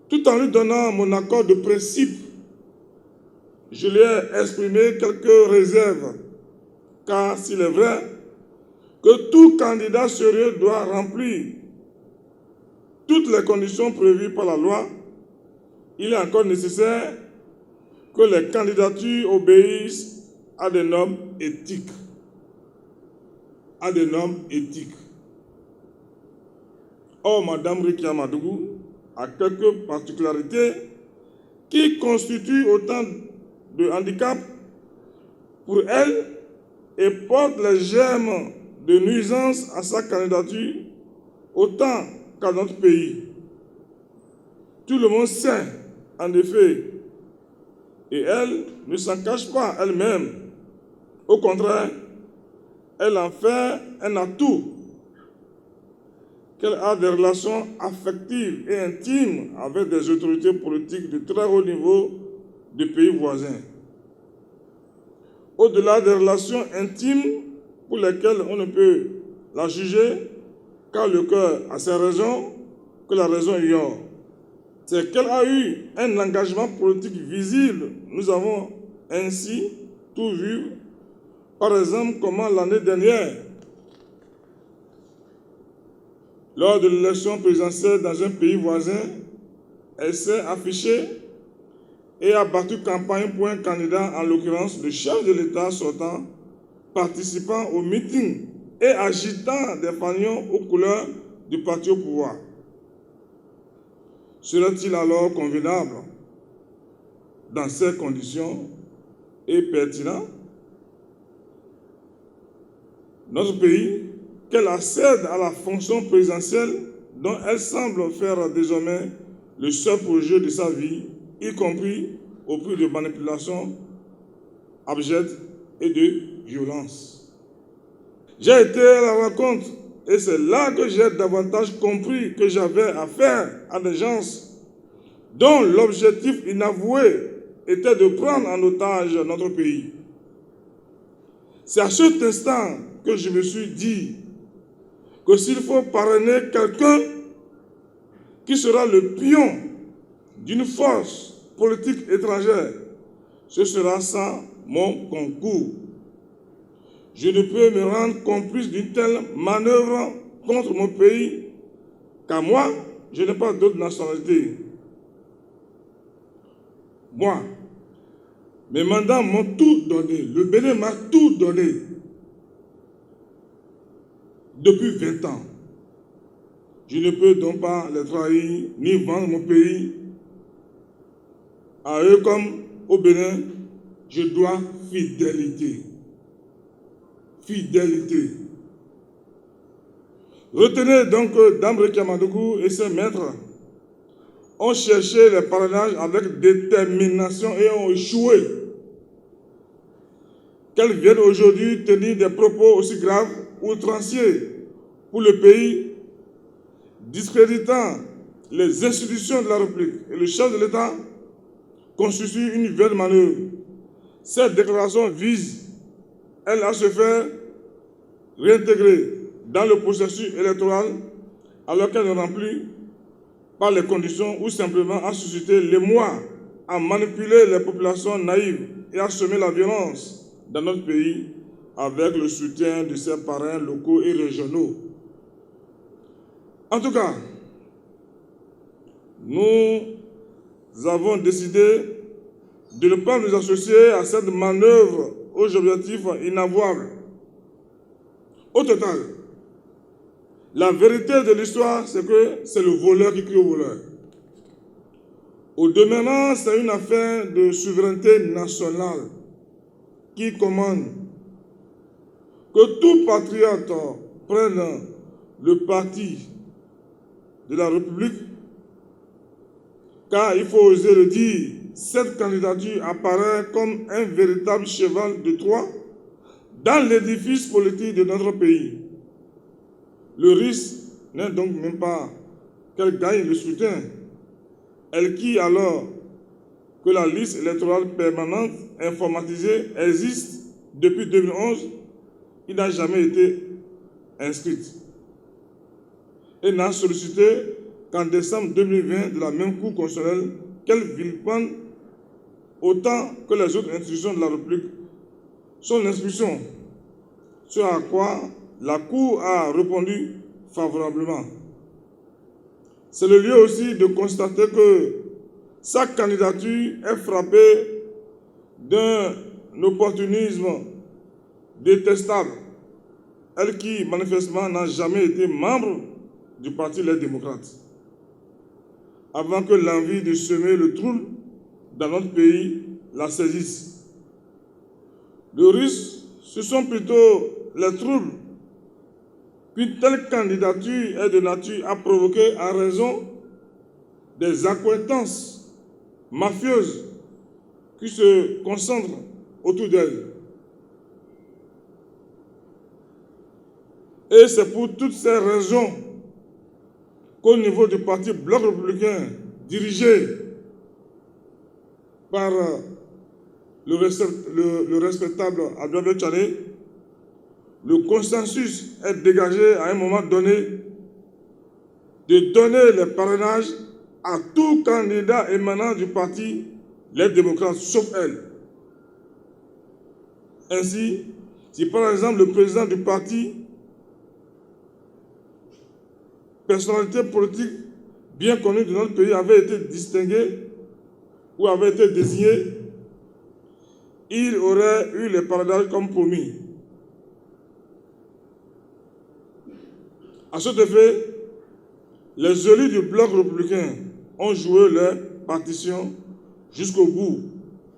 Tout en lui donnant mon accord de principe, je lui ai exprimé quelques réserves, car s'il est vrai que tout candidat sérieux doit remplir toutes les conditions prévues par la loi, il est encore nécessaire que les candidatures obéissent à des normes éthiques. Or, Mme Rekia Madougou a quelques particularités qui constituent autant de handicaps pour elle et portent les germes de nuisance à sa candidature autant qu'à notre pays. Tout le monde sait, en effet, et elle ne s'en cache pas elle-même. Au contraire, elle en fait un atout, qu'elle a des relations affectives et intimes avec des autorités politiques de très haut niveau de pays voisins. Au-delà des relations intimes pour lesquelles on ne peut la juger, car le cœur a ses raisons que la raison ignore. C'est qu'elle a eu un engagement politique visible. Nous avons ainsi tout vu. Par exemple, comment l'année dernière, lors de l'élection présidentielle dans un pays voisin, elle s'est affichée et a battu campagne pour un candidat, en l'occurrence le chef de l'État sortant, participant au meeting et agitant des fanions aux couleurs du parti au pouvoir. Serait-il alors convenable, dans ces conditions, et pertinent, notre pays, qu'elle accède à la fonction présidentielle dont elle semble faire désormais le seul projet de sa vie, y compris au prix de manipulations abjectes et de violence. J'ai été à la rencontre et c'est là que j'ai davantage compris que j'avais affaire à des gens dont l'objectif inavoué était de prendre en otage notre pays. C'est à cet instant que je me suis dit que s'il faut parrainer quelqu'un qui sera le pion d'une force politique étrangère, ce sera sans mon concours. Je ne peux me rendre complice d'une telle manœuvre contre mon pays, car moi, je n'ai pas d'autre nationalité. Moi, mes mandats m'ont tout donné. Le Bénin m'a tout donné. Depuis 20 ans. Je ne peux donc pas les trahir, ni vendre mon pays. À eux comme au Bénin, je dois fidélité. Fidélité. Retenez donc que Dame Rekia Madougou et ses maîtres ont cherché les parrainages avec détermination et ont échoué. Qu'elles viennent aujourd'hui tenir des propos aussi graves, outranciers pour le pays, discréditant les institutions de la République et le chef de l'État, constitue une vaine manœuvre. Cette déclaration vise, elle, à se faire réintégrer dans le processus électoral alors qu'elle ne remplit pas les conditions ou simplement à susciter l'émoi, à manipuler les populations naïves et à semer la violence dans notre pays avec le soutien de ses parrains locaux et régionaux. En tout cas, nous avons décidé de ne pas nous associer à cette manœuvre aux objectifs inavouables. Au total, la vérité de l'histoire, c'est que c'est le voleur qui crie au voleur. Au demeurant, c'est une affaire de souveraineté nationale qui commande que tout patriote prenne le parti de la République, car il faut oser le dire, cette candidature apparaît comme un véritable cheval de Troie dans l'édifice politique de notre pays. Le risque n'est donc même pas qu'elle gagne le scrutin. Elle qui, alors que la liste électorale permanente informatisée existe depuis 2011, il n'a jamais été inscrite et n'a sollicité qu'en décembre 2020 de la même Cour constitutionnelle qu'elle vilipende autant que les autres institutions de la République son expulsion, ce à quoi la Cour a répondu favorablement. C'est le lieu aussi de constater que sa candidature est frappée d'un opportunisme détestable, elle qui manifestement n'a jamais été membre du Parti Les Démocrates, avant que l'envie de semer le trouble dans notre pays la saisisse. Le risque, ce sont plutôt les troubles qu'une telle candidature est de nature à provoquer en raison des accointances mafieuses qui se concentrent autour d'elle. Et c'est pour toutes ces raisons qu'au niveau du parti Bloc républicain, dirigé par le respectable Abdoulaye Tchane, le consensus est dégagé à un moment donné de donner les parrainages à tout candidat émanant du parti Les Démocrates, sauf elle. Ainsi, si par exemple le président du parti, personnalité politique bien connue de notre pays, avait été distingué ou avait été désigné, il aurait eu les parrainages comme promis. À cet effet, les élus du Bloc républicain ont joué leur partition jusqu'au bout.